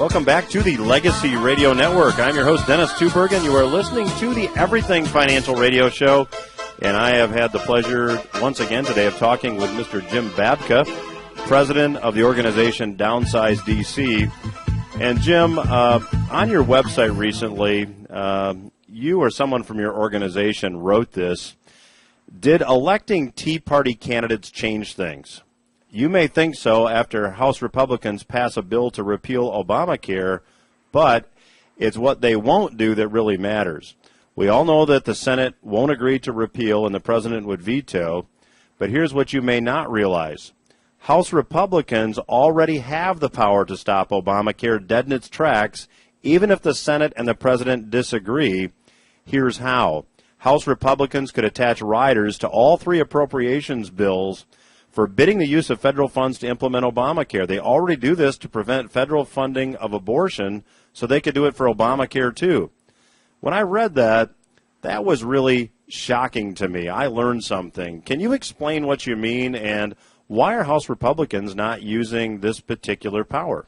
Welcome back to the Legacy Radio Network. I'm your host, Dennis Tubbergen. You are listening to the Everything Financial Radio Show, and I have had the pleasure once again today of talking with Mr. Jim Babka, president of the organization Downsize DC. And Jim, on your website recently, you or someone from your organization wrote this: did electing Tea Party candidates change things? You may think so after House Republicans pass a bill to repeal Obamacare, but it's what they won't do that really matters. We all know that the Senate won't agree to repeal and the president would veto, but here's what you may not realize. House Republicans already have the power to stop Obamacare dead in its tracks, even if the Senate and the president disagree. Here's how. House Republicans could attach riders to all three appropriations bills forbidding the use of federal funds to implement Obamacare. They already do this to prevent federal funding of abortion, so they could do it for Obamacare too. When I read that, that was really shocking to me. I learned something. Can you explain what you mean, and why are House Republicans not using this particular power?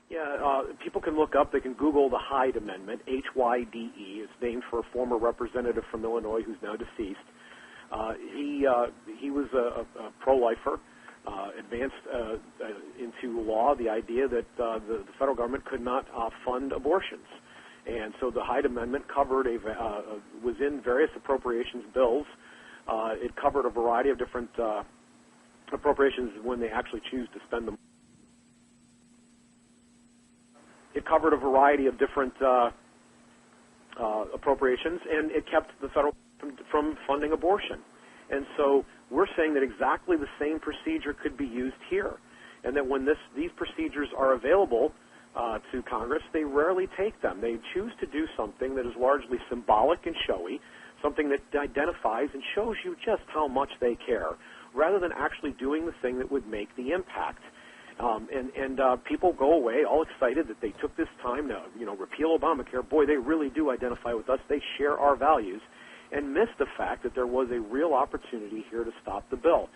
Yeah, people can look up, they can Google the Hyde Amendment, H-Y-D-E. It's named for a former representative from Illinois who's now deceased. He was a pro-lifer, advanced into law the idea that the federal government could not fund abortions. And so the Hyde Amendment covered was in various appropriations bills. It covered a variety of different appropriations when they actually choose to spend them. It covered a variety of different appropriations, and it kept the federal from funding abortion. And so we're saying that exactly the same procedure could be used here, and that when these procedures are available to Congress, they rarely take them. They choose to do something that is largely symbolic and showy, something that identifies and shows you just how much they care, rather than actually doing the thing that would make the impact. And people go away all excited that they took this time to, repeal Obamacare. Boy, they really do identify with us. They share our values, and miss the fact that there was a real opportunity here to stop the bill.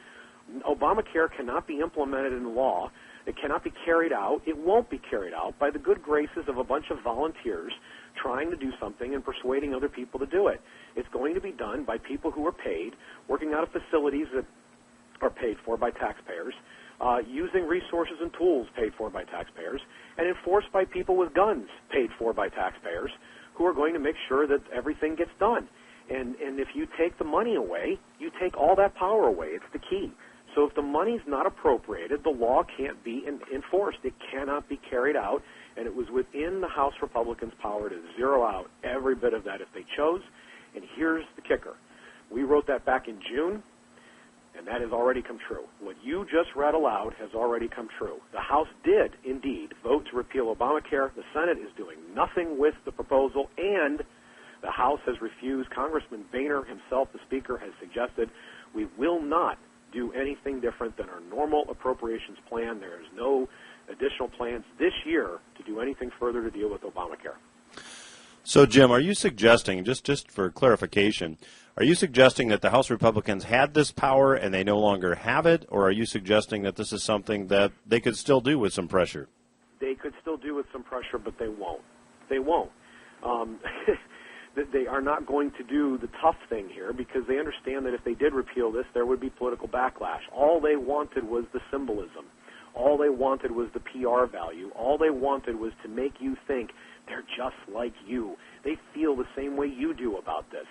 Obamacare cannot be implemented in law. It cannot be carried out. It won't be carried out by the good graces of a bunch of volunteers trying to do something and persuading other people to do it. It's going to be done by people who are paid, working out of facilities that are paid for by taxpayers, using resources and tools paid for by taxpayers, and enforced by people with guns paid for by taxpayers who are going to make sure that everything gets done. And if you take the money away, you take all that power away. It's the key. So if the money's not appropriated, the law can't be enforced. It cannot be carried out, and it was within the House Republicans' power to zero out every bit of that if they chose. And here's the kicker. We wrote that back in June, and that has already come true. What you just read aloud has already come true. The House did, indeed, vote to repeal Obamacare. The Senate is doing nothing with the proposal, and the House has refused. Congressman Boehner himself, the Speaker, has suggested we will not do anything different than our normal appropriations plan. There is no additional plans this year to do anything further to deal with Obamacare. So, Jim, are you suggesting, just for clarification, are you suggesting that the House Republicans had this power and they no longer have it, or are you suggesting that this is something that they could still do with some pressure? They could still do with some pressure, but they won't. They won't. They are not going to do the tough thing here because they understand that if they did repeal this, there would be political backlash. All they wanted was the symbolism. All they wanted was the PR value. All they wanted was to make you think they're just like you. They feel the same way you do about this.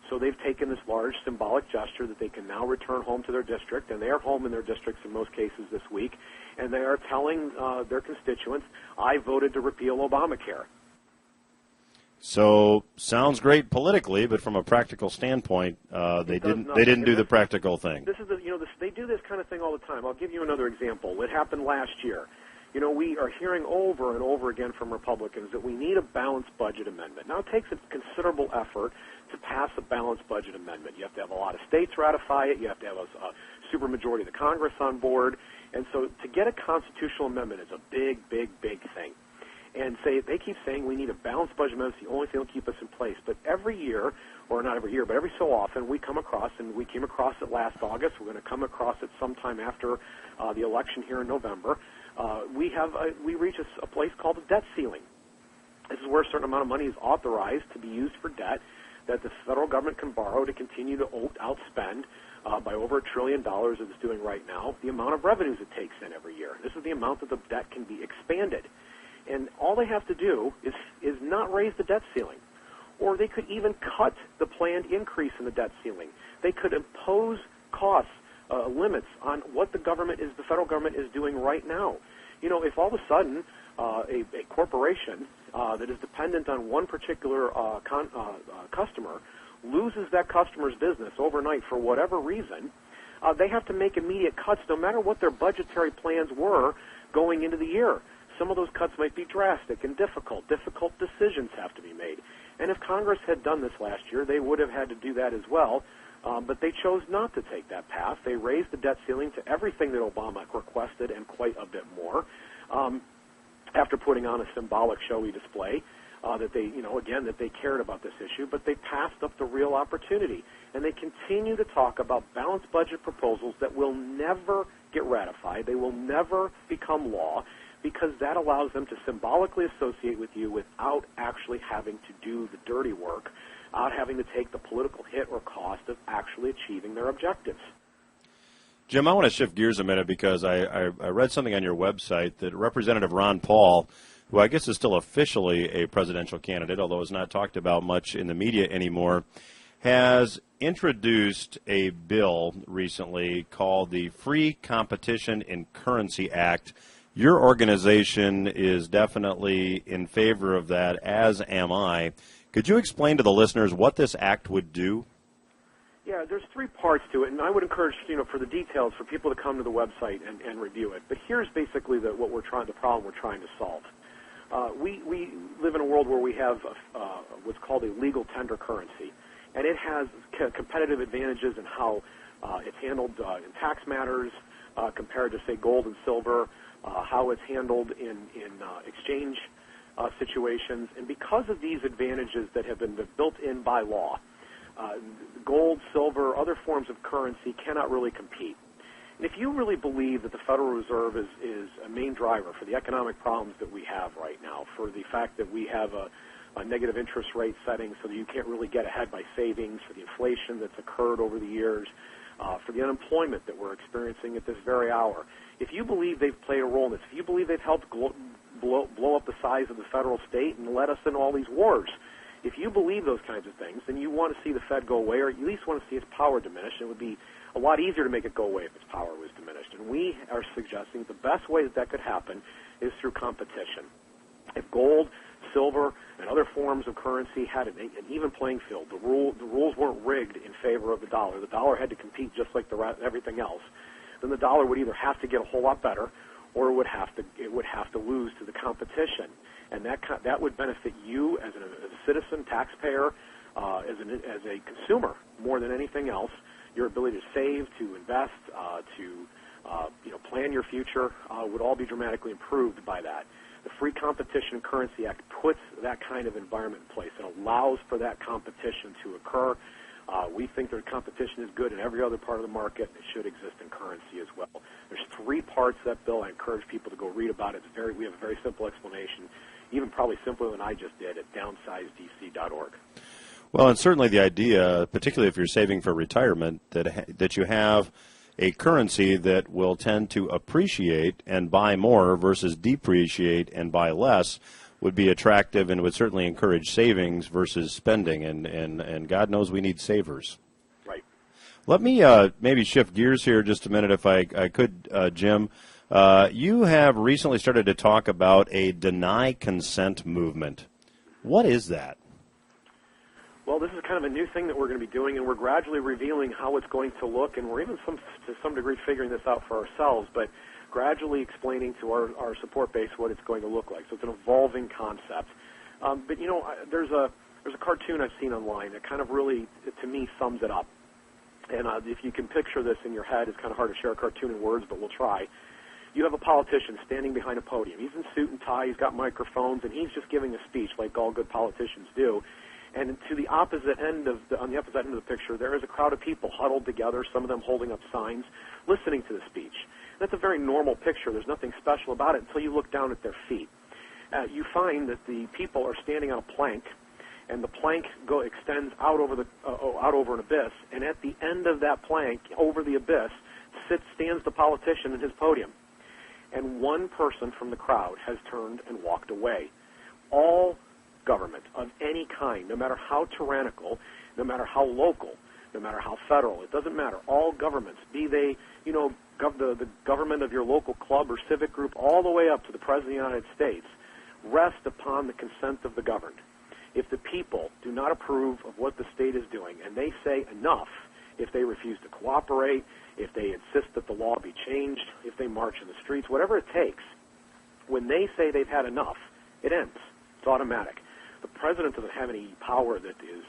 So they've taken this large symbolic gesture that they can now return home to their district, and they are home in their districts in most cases this week, and they are telling their constituents, I voted to repeal Obamacare. So sounds great politically, but from a practical standpoint, they didn't do the practical thing. This is they do this kind of thing all the time. I'll give you another example. It happened last year. We are hearing over and over again from Republicans that we need a balanced budget amendment. Now, it takes a considerable effort to pass a balanced budget amendment. You have to have a lot of states ratify it. You have to have a supermajority of the Congress on board. And so to get a constitutional amendment is a big, big, big thing. And they keep saying we need a balanced budget amendment. It's the only thing that will keep us in place. But every year or not every year, but every so often we come across, and we came across it last August. We're going to come across it sometime after the election here in November. We reach a place called a debt ceiling. This is where a certain amount of money is authorized to be used for debt that the federal government can borrow to continue to outspend by over $1 trillion as it's doing right now, the amount of revenues it takes in every year. This is the amount that the debt can be expanded. And all they have to do is not raise the debt ceiling. Or they could even cut the planned increase in the debt ceiling. They could impose costs, limits on what the federal government is doing right now. You know, if all of a sudden a corporation that is dependent on one particular customer loses that customer's business overnight for whatever reason, they have to make immediate cuts no matter what their budgetary plans were going into the year. Some of those cuts might be drastic and difficult. Difficult decisions have to be made. And if Congress had done this last year, they would have had to do that as well. But they chose not to take that path. They raised the debt ceiling to everything that Obama requested and quite a bit more, after putting on a symbolic showy display that they cared about this issue. But they passed up the real opportunity. And they continue to talk about balanced budget proposals that will never get ratified. They will never become law, because that allows them to symbolically associate with you without actually having to do the dirty work, without having to take the political hit or cost of actually achieving their objectives. Jim, I want to shift gears a minute because I read something on your website that Representative Ron Paul, who I guess is still officially a presidential candidate, although is not talked about much in the media anymore, has introduced a bill recently called the Free Competition in Currency Act. Your organization is definitely in favor of that, as am I. Could you explain to the listeners what this act would do? Yeah, there's three parts to it, and I would encourage, for the details, for people to come to the website and review it. But here's basically the problem we're trying to solve. We live in a world where we have what's called a legal tender currency, and it has competitive advantages in how it's handled in tax matters compared to, say, gold and silver, how it's handled in exchange situations. And because of these advantages that have been built in by law, gold, silver, other forms of currency cannot really compete. And if you really believe that the Federal Reserve is a main driver for the economic problems that we have right now, for the fact that we have a negative interest rate setting so that you can't really get ahead by savings, for the inflation that's occurred over the years, for the unemployment that we're experiencing at this very hour, if you believe they've played a role in this, if you believe they've helped blow up the size of the federal state and led us in all these wars, if you believe those kinds of things, then you want to see the Fed go away, or at least want to see its power diminished. It would be a lot easier to make it go away if its power was diminished. And we are suggesting the best way that could happen is through competition. If gold, silver, and other forms of currency had an even playing field, the rules weren't rigged in favor of the dollar had to compete just like everything else, then the dollar would either have to get a whole lot better, or it would have to lose to the competition. And that would benefit you as a citizen, taxpayer, as a consumer more than anything else. Your ability to save, to invest, to plan your future would all be dramatically improved by that. The Free Competition Currency Act puts that kind of environment in place. It allows for that competition to occur. We think that competition is good in every other part of the market. It should exist in currency as well. There's three parts of that bill. I encourage people to go read about it. We have a very simple explanation, even probably simpler than I just did, at downsizedc.org. Well, and certainly the idea, particularly if you're saving for retirement, that you have a currency that will tend to appreciate and buy more versus depreciate and buy less would be attractive and would certainly encourage savings versus spending, and God knows we need savers. Right. Let me maybe shift gears here just a minute if I could, Jim. You have recently started to talk about a deny consent movement. What is that? Well, this is kind of a new thing that we're going to be doing, and we're gradually revealing how it's going to look, and we're even to some degree figuring this out for ourselves, but gradually explaining to our support base what it's going to look like. So it's an evolving concept. But there's a cartoon I've seen online that kind of really, to me, sums it up. And if you can picture this in your head, it's kind of hard to share a cartoon in words, but we'll try. You have a politician standing behind a podium. He's in suit and tie, he's got microphones, and he's just giving a speech like all good politicians do. And to the opposite end on the opposite end of the picture, there is a crowd of people huddled together, some of them holding up signs, listening to the speech. That's a very normal picture. There's nothing special about it until you look down at their feet. You find that the people are standing on a plank, and the plank extends out over an abyss. And at the end of that plank, over the abyss, stands the politician at his podium. And one person from the crowd has turned and walked away. All government of any kind, no matter how tyrannical, no matter how local, no matter how federal, it doesn't matter. All governments, be they, the government of your local club or civic group, all the way up to the President of the United States, rest upon the consent of the governed. If the people do not approve of what the state is doing, and they say enough, if they refuse to cooperate, if they insist that the law be changed, if they march in the streets, whatever it takes, when they say they've had enough, it ends. It's automatic. The president doesn't have any power that is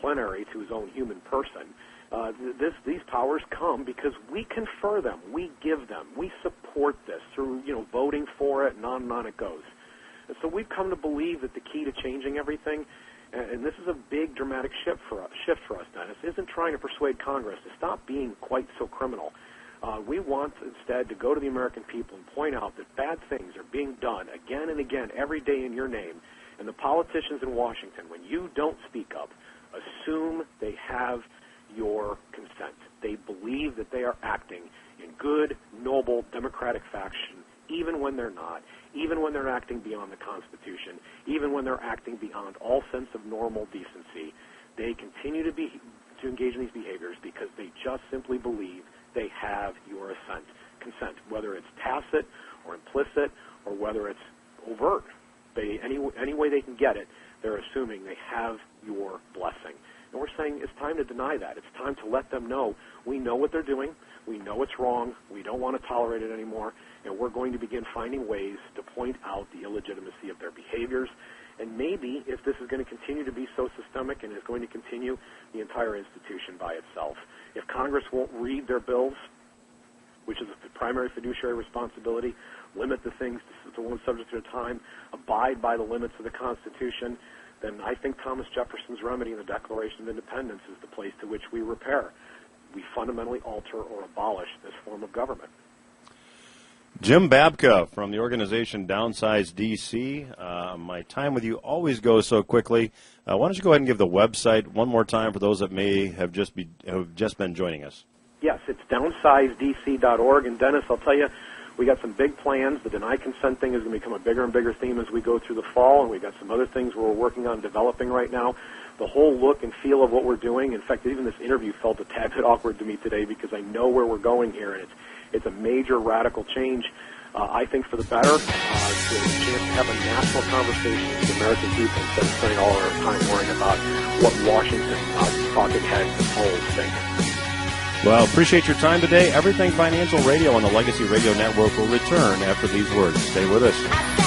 plenary to his own human person. These powers come because we confer them, we give them, we support this through voting for it, and on it goes. And so we've come to believe that the key to changing everything, and this is a big dramatic shift for us, Dennis, isn't trying to persuade Congress to stop being quite so criminal. We want instead to go to the American people and point out that bad things are being done again and again every day in your name. And the politicians in Washington, when you don't speak up, assume they have your consent. They believe that they are acting in good, noble, democratic fashion, even when they're not, even when they're acting beyond the Constitution, even when they're acting beyond all sense of normal decency. They continue to engage in these behaviors because they just simply believe they have your consent, whether it's tacit or implicit or whether it's overt. Any way they can get it, they're assuming they have your blessing. And we're saying it's time to deny that. It's time to let them know we know what they're doing, we know it's wrong, we don't want to tolerate it anymore, and we're going to begin finding ways to point out the illegitimacy of their behaviors. And maybe if this is going to continue to be so systemic and is going to continue the entire institution by itself, if Congress won't read their bills, which is the primary fiduciary responsibility, limit the things to one subject at a time, abide by the limits of the Constitution, then I think Thomas Jefferson's remedy in the Declaration of Independence is the place to which we repair. We fundamentally alter or abolish this form of government. Jim Babka from the organization Downsize DC. My time with you always goes so quickly. Why don't you go ahead and give the website one more time for those that may have just been joining us? Yes, it's downsizedc.org. And Dennis, I'll tell you, we got some big plans. The deny consent thing is going to become a bigger and bigger theme as we go through the fall, and we've got some other things we're working on developing right now. The whole look and feel of what we're doing. In fact, even this interview felt a tad bit awkward to me today because I know where we're going here, and it's a major radical change, I think, for the better, to a chance to have a national conversation with the American people instead of spending all our time worrying about what Washington talking heads and polls think. Well, appreciate your time today. Everything Financial Radio on the Legacy Radio Network will return after these words. Stay with us.